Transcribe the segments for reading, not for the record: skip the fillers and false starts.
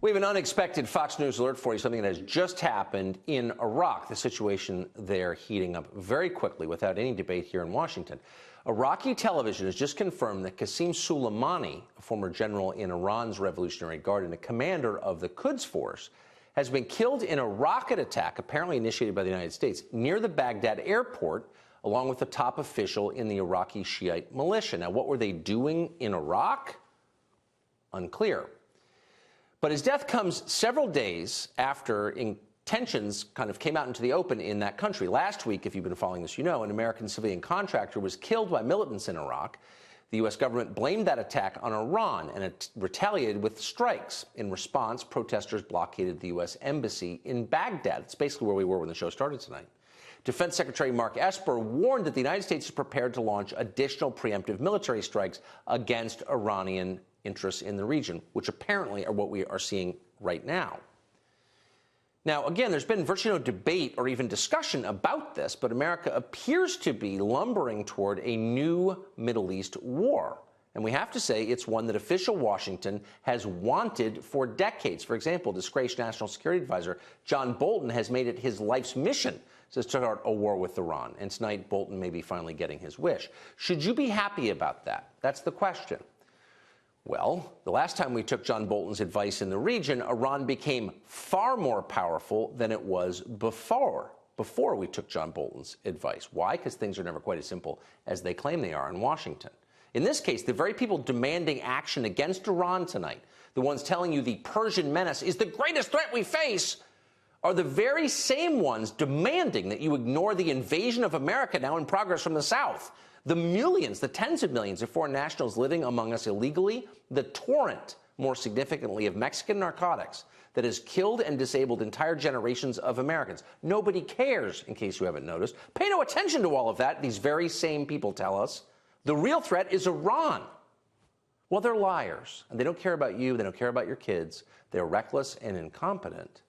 We have an unexpected Fox News alert for you, something that has just happened in Iraq. The situation there heating up very quickly without any debate here in Washington. Iraqi television has just confirmed that Qassem Soleimani, a former general in Iran's Revolutionary Guard and a commander of the Quds force, has been killed in a rocket attack apparently initiated by the United States near the Baghdad airport, along with a top official in the Iraqi Shiite militia. Now, what were they doing in Iraq? Unclear. But his death comes several days after tensions kind of came out into the open in that country. Last week, if you've been following this, you know, an American civilian contractor was killed by militants in Iraq. The U.S. government blamed that attack on Iran, and it retaliated with strikes. In response, protesters blockaded the U.S. embassy in Baghdad. It's basically where we were when the show started tonight. Defense Secretary Mark Esper warned that the United States is prepared to launch additional preemptive military strikes against Iranian interests in the region, which apparently are what we are seeing right now. Now, again, there's been virtually no debate or even discussion about this, but America appears to be lumbering toward a new Middle East war. And we have to say it's one that official Washington has wanted for decades. For example, disgraced National Security Advisor John Bolton has made it his life's mission to start a war with Iran. And tonight, Bolton may be finally getting his wish. Should you be happy about that? That's the question. Well, the last time we took John Bolton's advice in the region, Iran became far more powerful than it was before we took John Bolton's advice. Why? Because things are never quite as simple as they claim they are in Washington. In this case, the very people demanding action against Iran tonight, the ones telling you the Persian menace is the greatest threat we face, are the very same ones demanding that you ignore the invasion of America now in progress from the south. The millions, the tens of millions of foreign nationals living among us illegally, the torrent, more significantly, of Mexican narcotics that has killed and disabled entire generations of Americans. Nobody cares, in case you haven't noticed. Pay no attention to all of that. These very same people tell us the real threat is Iran. Well, they're liars, and they don't care about you. They don't care about your kids. They're reckless and incompetent,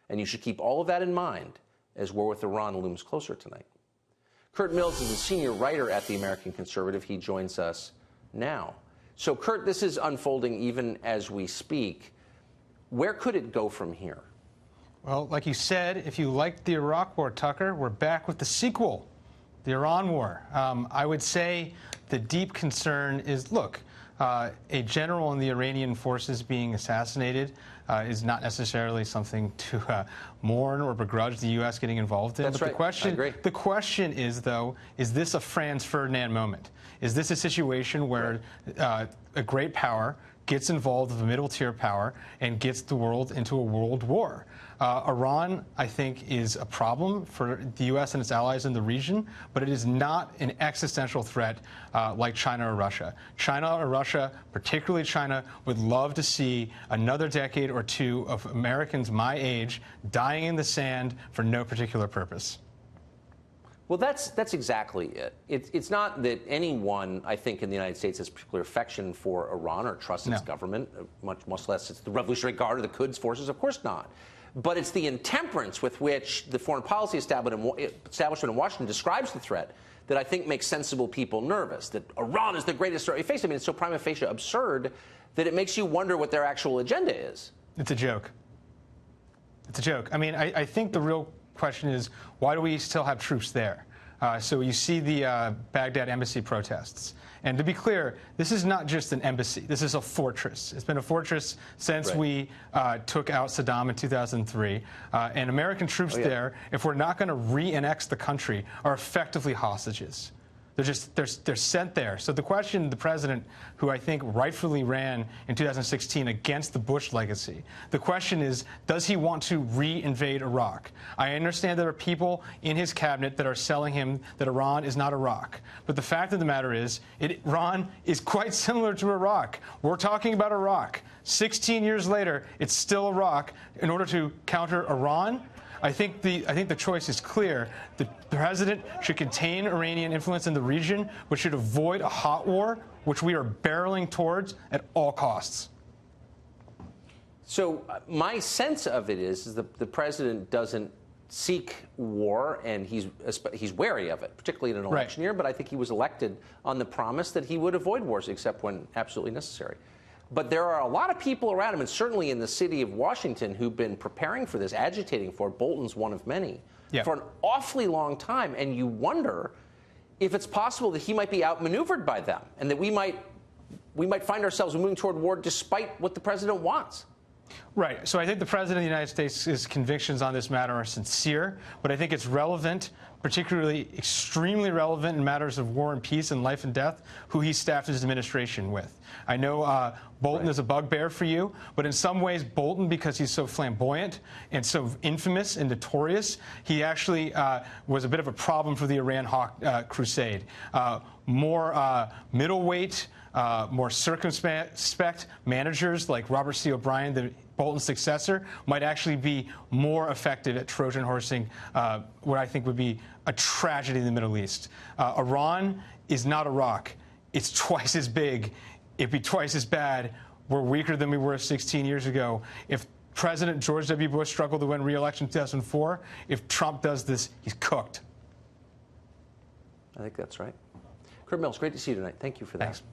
and you should keep all of that in mind as war with Iran looms closer tonight. Kurt Mills is a senior writer at the American Conservative. He joins us now. So, Kurt, this is unfolding even as we speak. Where could it go from here? Well, like you said, if you liked the Iraq War, Tucker, we're back with the sequel, the Iran War. I would say the deep concern is, look, a general in the Iranian forces being assassinated is not necessarily something to mourn or begrudge the U.S. getting involved in. That's right. The question is, though, is this a Franz Ferdinand moment? Is this a situation where a great power gets involved with a middle-tier power and gets the world into a world war? Iran, I think, is a problem for the U.S. and its allies in the region, but it is not an existential threat like China or Russia. China or Russia, particularly China, would love to see another decade or two of Americans my age dying in the sand for no particular purpose. Well, that's exactly it. It's not that anyone, I think, in the United States has particular affection for Iran or trusts its government, much less it's the Revolutionary Guard or the Quds forces. Of course not. But it's the intemperance with which the foreign policy establishment in Washington describes the threat that I think makes sensible people nervous, that Iran is the greatest threat we face. I mean, it's so prima facie absurd that it makes you wonder what their actual agenda is. It's a joke. It's a joke. I mean, I think the real question is, why do we still have troops there? So you see the Baghdad embassy protests. And to be clear, this is not just an embassy. This is a fortress. It's been a fortress since we took out Saddam in 2003. And American troops there, if we're not going to re-annex the country, are effectively hostages. They're sent there. So the question, the president, who I think rightfully ran in 2016 against the Bush legacy, the question is, does he want to re-invade Iraq? I understand there are people in his cabinet that are selling him that Iran is not Iraq. But the fact of the matter is, Iran is quite similar to Iraq. We're talking about Iraq. 16 years later, it's still Iraq. In order to counter Iran, I think the choice is clear. The president should contain Iranian influence in the region, but should avoid a hot war, which we are barreling towards at all costs. So my sense of it is that the president doesn't seek war, and he's wary of it, particularly in an election year. But I think he was elected on the promise that he would avoid wars except when absolutely necessary. But there are a lot of people around him, and certainly in the city of Washington, who've been preparing for this, agitating for it. Bolton's one of many, for an awfully long time. And you wonder if it's possible that he might be outmaneuvered by them, and that we might find ourselves moving toward war despite what the president wants. Right. So I think the President of the United States' convictions on this matter are sincere, but I think it's relevant, particularly extremely relevant in matters of war and peace and life and death, who he staffed his administration with. I know Bolton is a bugbear for you, but in some ways Bolton, because he's so flamboyant and so infamous and notorious, he actually was a bit of a problem for the Iran hawk crusade. More middleweight, more circumspect managers like Robert C. O'Brien, the Bolton's successor, might actually be more effective at Trojan horsing what I think would be a tragedy in the Middle East. Iran is not Iraq. It's twice as big. It'd be twice as bad. We're weaker than we were 16 years ago. If President George W. Bush struggled to win re-election in 2004, if Trump does this, he's cooked. I think that's right. Kurt Mills, great to see you tonight. Thank you for that. Thanks.